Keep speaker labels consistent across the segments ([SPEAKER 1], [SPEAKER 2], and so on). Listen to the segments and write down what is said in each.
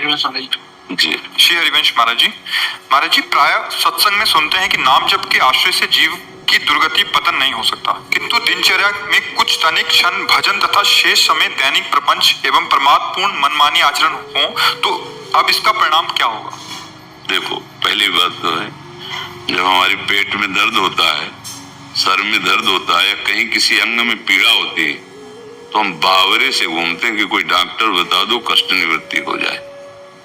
[SPEAKER 1] हरिवंश महाराज
[SPEAKER 2] जी।
[SPEAKER 3] श्री हरिवंश महाराज जी प्राय सत्संग में सुनते हैं कि नाम जप के आश्रय से जीव की दुर्गति पतन नहीं हो सकता, किंतु दिनचर्या में कुछ तनिक क्षण भजन तथा शेष समय दैनिक प्रपंच एवं प्रमादपूर्ण मनमानी आचरण हो तो अब इसका परिणाम क्या होगा?
[SPEAKER 2] देखो, पहली बात तो है, जब हमारे पेट में दर्द होता है, सर में दर्द होता है या कहीं किसी अंग में पीड़ा होती है तो हम बावरे से घूमते हैं कि कोई डॉक्टर बता दो, कष्ट निवृत्ति हो जाए।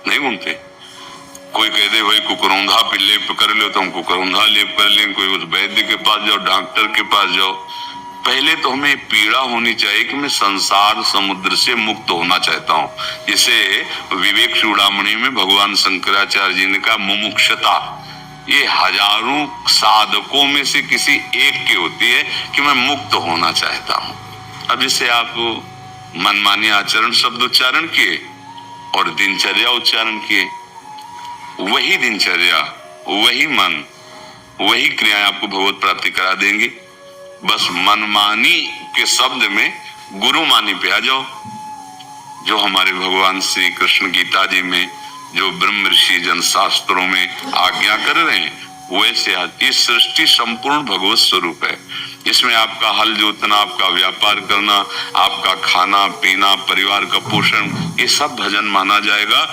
[SPEAKER 2] नहीं घूमते। कोई कह दे भाई कुकरौंधा पे लेप कर लो तो हम कुकरौंधा लेप कर लें, कोई उस वैद्य के पास जाओ, डॉक्टर के पास जाओ। पहले तो हमें पीड़ा होनी चाहिए कि मैं संसार समुद्र से मुक्त होना चाहता हूँ। जिसे विवेक चूड़ामणि में भगवान शंकराचार्य जी ने कहा, मुमुक्षता ये हजारों साधकों में से किसी एक की होती है कि मैं मुक्त होना चाहता हूँ। अब जैसे आप मनमानी आचरण शब्द उच्चारण किए और दिनचर्या उच्चारण किए, वही दिनचर्या, वही मन, वही क्रियाएं आपको भगवत प्राप्ति करा देंगे। बस मनमानी के शब्द में गुरु मानी पे आ जाओ। जो हमारे भगवान श्री कृष्ण गीता जी में, जो ब्रह्म ऋषि जन शास्त्रों में आज्ञा कर रहे हैं, वैसे ये सृष्टि संपूर्ण भगवत स्वरूप है। इसमें आपका हल जोतना, आपका व्यापार करना, आपका खाना पीना, परिवार का पोषण, ये सब भजन माना जाएगा।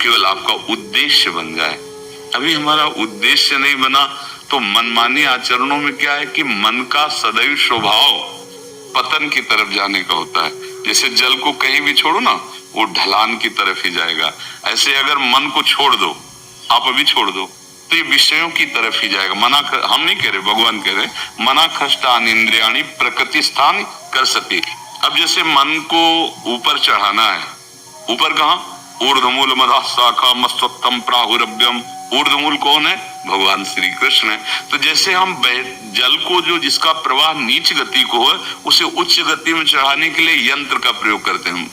[SPEAKER 2] केवल आपका उद्देश्य बन जाए। अभी हमारा उद्देश्य नहीं बना तो मनमानी आचरणों में क्या है कि मन का सदैव स्वभाव पतन की तरफ जाने का होता है। जैसे जल को कहीं भी छोड़ो ना, वो ढलान की तरफ ही जाएगा। ऐसे अगर मन को छोड़ दो, आप अभी छोड़ दो, तो ये विषयों की तरफ ही जाएगा। हम नहीं कह रहे, भगवान कह रहे, मना खष्टान इंद्रियाणी प्रकृति स्थान कर सके। अब जैसे मन को ऊपर चढ़ाना है, ऊपर कहाँ? ऊर्ध्वमूल मदः शाखा मस्तत्तम प्राहुरभ्यम। ऊर्ध्वमूल कौन है? भगवान श्री कृष्ण है। तो जैसे हम जल को, जो जिसका प्रवाह नीच गति को है, उसे उच्च गति में चढ़ाने के लिए यंत्र का प्रयोग करते हैं,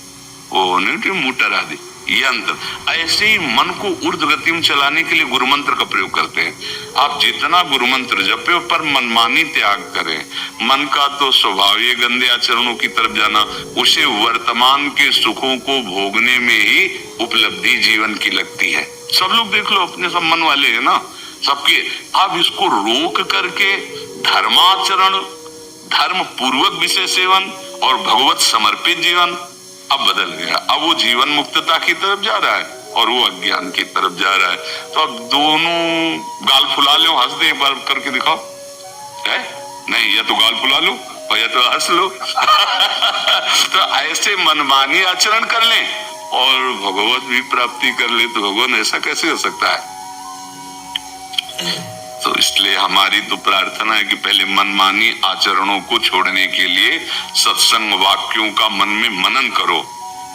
[SPEAKER 2] वो नहीं मोटर आदि यंत्र। ऐसे ही मन को ऊर्ध्व गति में चलाने के लिए गुरु मंत्र का प्रयोग करते हैं। आप जितना गुरु मंत्र जपे पर मनमानी त्याग करें। मन का तो स्वभाव ये गंदे आचरणों की तरफ जाना, उसे वर्तमान के सुखों को भोगने में ही उपलब्धि जीवन की लगती है। सब लोग देख लो, अपने सब मन वाले है ना सबके। आप इसको रोक करके धर्माचरण, धर्म पूर्वक विषय सेवन और भगवत समर्पित जीवन अब बदल गया। अब वो जीवन मुक्तता की तरफ जा रहा है और वो अज्ञान की तरफ जा रहा है। तो अब दोनों गाल फुला लो, हंस दे, एक बार करके दिखाओ। है नहीं, या तो गाल फुला लो और या तो हंस लो। तो ऐसे मनमानी आचरण कर ले और भगवत भी प्राप्ति कर ले, तो भगवान ऐसा कैसे हो सकता है? तो इसलिए हमारी तो प्रार्थना है कि पहले मनमानी आचरणों को छोड़ने के लिए सत्संग वाक्यों का मन में मनन करो,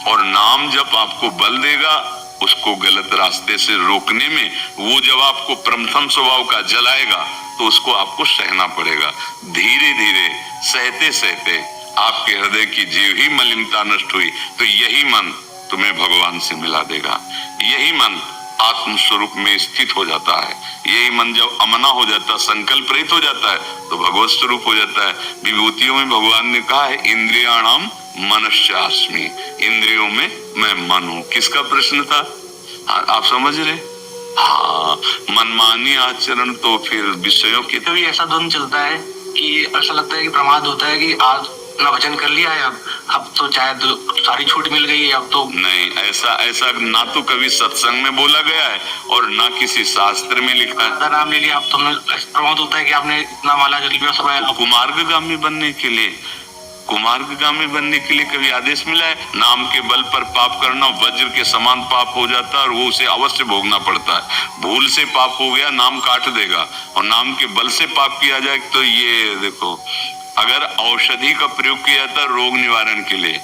[SPEAKER 2] और नाम जब आपको बल देगा उसको गलत रास्ते से रोकने में। वो जब आपको प्रथम स्वभाव का जलाएगा तो उसको आपको सहना पड़ेगा। धीरे धीरे सहते सहते आपके हृदय की जीव ही मलिनता नष्ट हुई तो यही मन तुम्हें भगवान से मिला देगा। यही मन आत्म स्वरूप में स्थित हो जाता है। यही मन जब अमना हो जाता है, संकल्प रहित हो जाता है, तो भगवत स्वरूप हो जाता है। विभूतियों में भगवान ने कहा है, इंद्रियाणाम मनश्चास्मि, इंद्रियों में मैं मन हूं। किसका प्रश्न था? आप समझ रहे? हाँ, मनमानी आचरण तो फिर विषयों की।
[SPEAKER 1] कभी ऐसा दोनों चलता है कि ऐसा लगता है कि प्रमाद होता है कि आज ना वचन कर लिया है, अब तो चाहे सारी छूट मिल गई है, अब तो
[SPEAKER 2] नहीं। ऐसा ना तो कभी सत्संग में बोला गया है और ना किसी शास्त्र में लिखा है।
[SPEAKER 1] नाम ले लिया, अब तो प्रमाद होता है कि आपने इतना माला जल लिया सब।
[SPEAKER 2] कुमार्गगामी बनने के लिए, कुमार्गगामी बनने के लिए कभी आदेश मिला है? नाम के बल पर पाप करना वज्र के समान पाप हो जाता है और वो उसे अवश्य भोगना पड़ता है। भूल से पाप हो गया, नाम काट देगा, और नाम के बल से पाप किया जाए तो ये देखो, अगर औषधि का प्रयोग किया जाता रोग निवारण के लिए,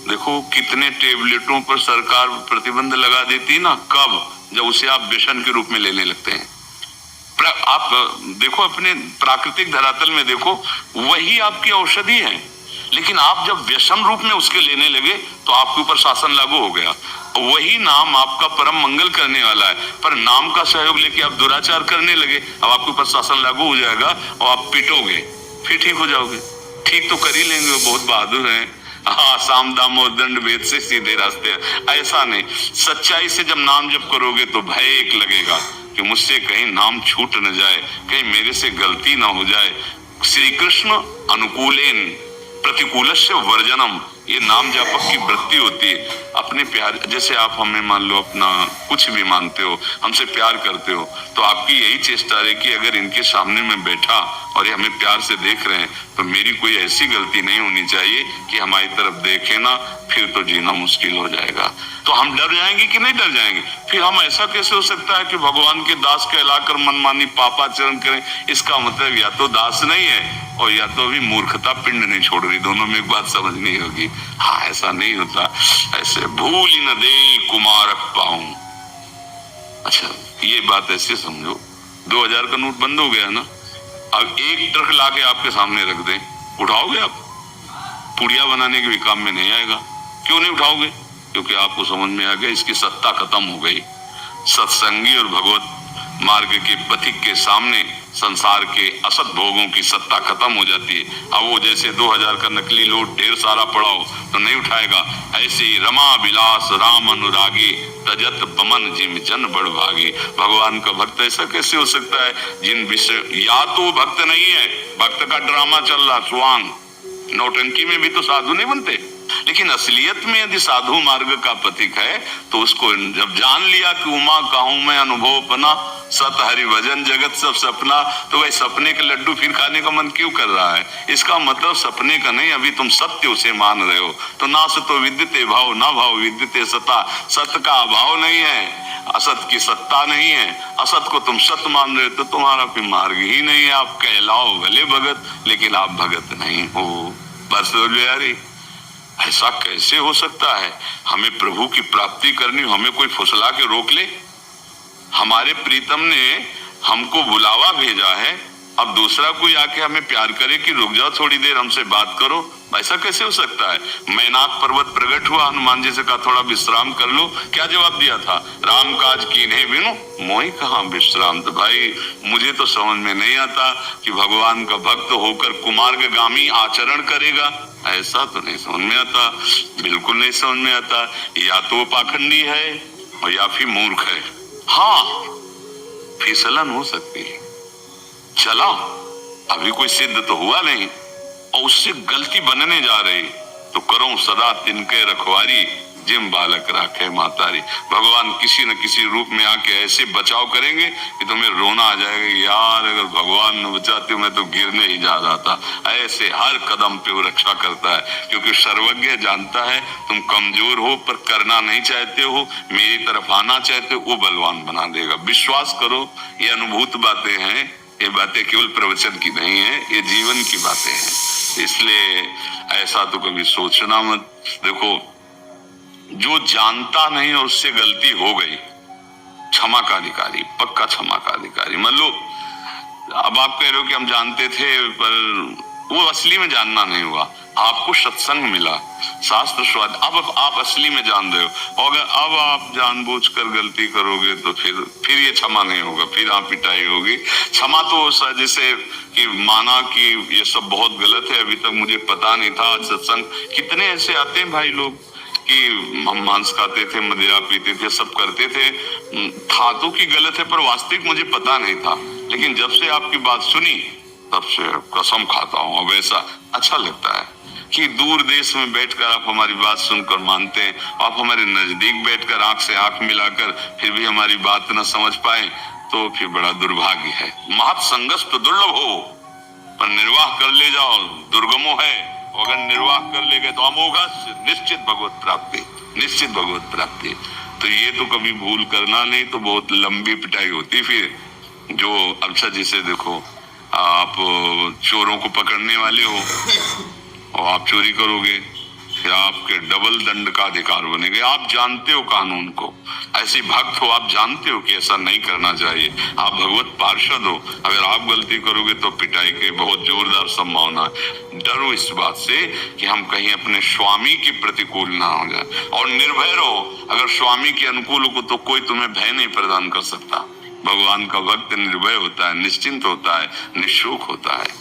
[SPEAKER 2] देखो कितने टेबलेटों पर सरकार प्रतिबंध लगा देती है ना, कब? जब उसे आप व्यसन के रूप में लेने लगते हैं। आप देखो अपने प्राकृतिक धरातल में देखो, वही आपकी औषधि है, लेकिन आप जब व्यसन रूप में उसके लेने लगे तो आपके ऊपर शासन लागू हो गया। वही नाम आपका परम मंगल करने वाला है, पर नाम का सहयोग लेके आप दुराचार करने लगे, अब आपके ऊपर शासन लागू हो जाएगा और आप पिटोगे, फिर ठीक हो जाओगे। ठीक तो कर ही लेंगे, वो बहुत बहादुर हैं। हाँ, साम दाम और दंड भेद से सीधे रास्ते। ऐसा नहीं, सच्चाई से जब नाम जप करोगे तो भय एक लगेगा कि मुझसे कहीं नाम छूट न जाए, कहीं मेरे से गलती ना हो जाए। श्री कृष्ण अनुकूलेन प्रतिकूलस्य वर्जनम, ये नाम जापक की वृत्ति होती है। अपने प्यार, जैसे आप हमें मान लो अपना कुछ भी मानते हो, हमसे प्यार करते हो, तो आपकी यही चेष्टा रहे कि अगर इनके सामने मैं बैठा और ये हमें प्यार से देख रहे हैं तो मेरी कोई ऐसी गलती नहीं होनी चाहिए कि हमारी तरफ देखे ना, फिर तो जीना मुश्किल हो जाएगा। तो हम डर जाएंगे कि नहीं डर जाएंगे? फिर हम ऐसा कैसे हो सकता है कि भगवान के दास कहलाकर मनमानी पापाचरण करें? इसका मतलब या तो दास नहीं है और या तो भी मूर्खता पिंड नहीं छोड़ रही, दोनों में एक बात समझनी होगी। हाँ, ऐसा नहीं होता। ऐसे भूल न दे कुमारक पाऊं। अच्छा, ये बात ऐसे समझो, 2000 का नोट बंद हो गया ना, अब एक ट्रक लाके आपके सामने रख दे, उठाओगे आप? पुड़िया बनाने के भी काम में नहीं आएगा। क्यों नहीं उठाओगे? क्योंकि आपको समझ में आ गया इसकी सत्ता खत्म हो गई। सत्संगी और भगवत मार्ग के पथिक के सामने संसार के असत भोगों की सत्ता खत्म हो जाती है। अब वो जैसे 2000 का नकली नोट ढेर सारा पड़ा हो तो नहीं उठाएगा, ऐसे ही रमा विलास राम अनुरागी तजत बमन जिम जन बड़ भागी। भगवान का भक्त ऐसा कैसे हो सकता है जिन विषय, या तो भक्त नहीं है, भक्त का ड्रामा चल रहा, स्वांग नौटंकी में भी तो साधु नहीं बनते, लेकिन असलियत में यदि साधु मार्ग का पथिक है तो उसको जब जान लिया कि उमा कहूं मैं अनुभव अपना, सत हरि भजन जगत सब सपना, तो वही सपने के लड्डू फिर खाने का मन क्यों कर रहा है? इसका मतलब सपने का नहीं, अभी तुम सत्य उसे मान रहे हो। तो ना सतो विद्यते भाव, ना भाव विद्यते सता। सत्य का अभाव नहीं है, असत की सत्ता नहीं है, असत को तुम सत्य मान रहे हो तो तुम्हारा कोई मार्ग ही नहीं है। आप कहलाओ भले भगत, लेकिन आप भगत नहीं हो। बस हो यारी, ऐसा कैसे हो सकता है? हमें प्रभु की प्राप्ति करनी, हमें कोई फुसला के रोक ले? हमारे प्रीतम ने हमको बुलावा भेजा है, अब दूसरा कोई आके हमें प्यार करे कि रुक जाओ थोड़ी देर हमसे बात करो, ऐसा कैसे हो सकता है? मैनाक पर्वत प्रकट हुआ, हनुमान जी से कहा थोड़ा विश्राम कर लो, क्या जवाब दिया था? राम काज कीन्हे बिनु मोहि कहाँ विश्राम। तो भाई मुझे तो समझ में नहीं आता कि भगवान का भक्त होकर कुमार्गगामी आचरण करेगा, ऐसा तो नहीं समझ में आता, बिल्कुल नहीं समझ में आता। या तो पाखंडी है और या फिर मूर्ख है। हाँ, फिसलन हो सकती है, चला अभी कोई सिद्ध तो हुआ नहीं और उससे गलती बनने जा रही तो करो सदा तिनके रखवारी, जिम बालक राखे मातारी। भगवान किसी न किसी रूप में आके ऐसे बचाव करेंगे कि तुम्हें रोना आ जाएगा, यार अगर भगवान न बचाते मैं तो गिरने ही जा रहा था। ऐसे हर कदम पे वो रक्षा करता है, क्योंकि सर्वज्ञ जानता है तुम कमजोर हो पर करना नहीं चाहते हो, मेरी तरफ आना चाहते हो, वो बलवान बना देगा। विश्वास करो, ये अनुभूत बातें हैं, ये बातें केवल प्रवचन की नहीं है, ये जीवन की बातें हैं। इसलिए ऐसा तो कभी सोचना मत। देखो, जो जानता नहीं और उससे गलती हो गई, क्षमा का अधिकारी, पक्का क्षमा का अधिकारी। मान लो अब आप कह रहे हो कि हम जानते थे पर वो असली में जानना नहीं हुआ, आपको सत्संग मिला, शास्त्र स्वाद, अब आप असली में जान रहे हो। और अगर अब आप जानबूझकर गलती करोगे तो फिर ये क्षमा नहीं होगा, फिर आप पिटाई होगी। क्षमा तो जैसे कि माना कि ये सब बहुत गलत है, अभी तक मुझे पता नहीं था। आज सत्संग कितने ऐसे आते हैं भाई लोग कि हम मांस खाते थे, मदिरा पीते थे, सब करते थे, था तो कि गलत है पर वास्तविक मुझे पता नहीं था, लेकिन जब से आपकी बात सुनी तब से कसम खाता हूँ। अब ऐसा अच्छा लगता है कि दूर देश में बैठकर आप हमारी बात सुनकर मानते हैं, आप हमारे नजदीक बैठकर आंख से आंख मिलाकर फिर भी हमारी बात न समझ पाए तो फिर बड़ा दुर्भाग्य है। महत संगस तो दुर्लभ हो पर निर्वाह कर ले जाओ दुर्गमो है, अगर निर्वाह कर ले गए तो अमोघ निश्चित भगवत प्राप्ति, निश्चित भगवत प्राप्ति। तो ये तो कभी भूल करना नहीं तो बहुत लंबी पिटाई होती फिर। जो अच्छा जैसे देखो, आप चोरों को पकड़ने वाले हो और आप चोरी करोगे, फिर आपके डबल दंड का अधिकार बनेगा। आप जानते हो कानून को, ऐसे भक्त हो, आप जानते हो कि ऐसा नहीं करना चाहिए, आप भगवत पार्षद हो, अगर आप गलती करोगे तो पिटाई के बहुत जोरदार संभावना है। डरो इस बात से कि हम कहीं अपने स्वामी के प्रतिकूल ना हो जाए, और निर्भय रहो, अगर स्वामी के अनुकूल हो तो कोई तुम्हें भय नहीं प्रदान कर सकता। भगवान का भक्त निर्भय होता है, निश्चिंत होता है, निःशोक होता है।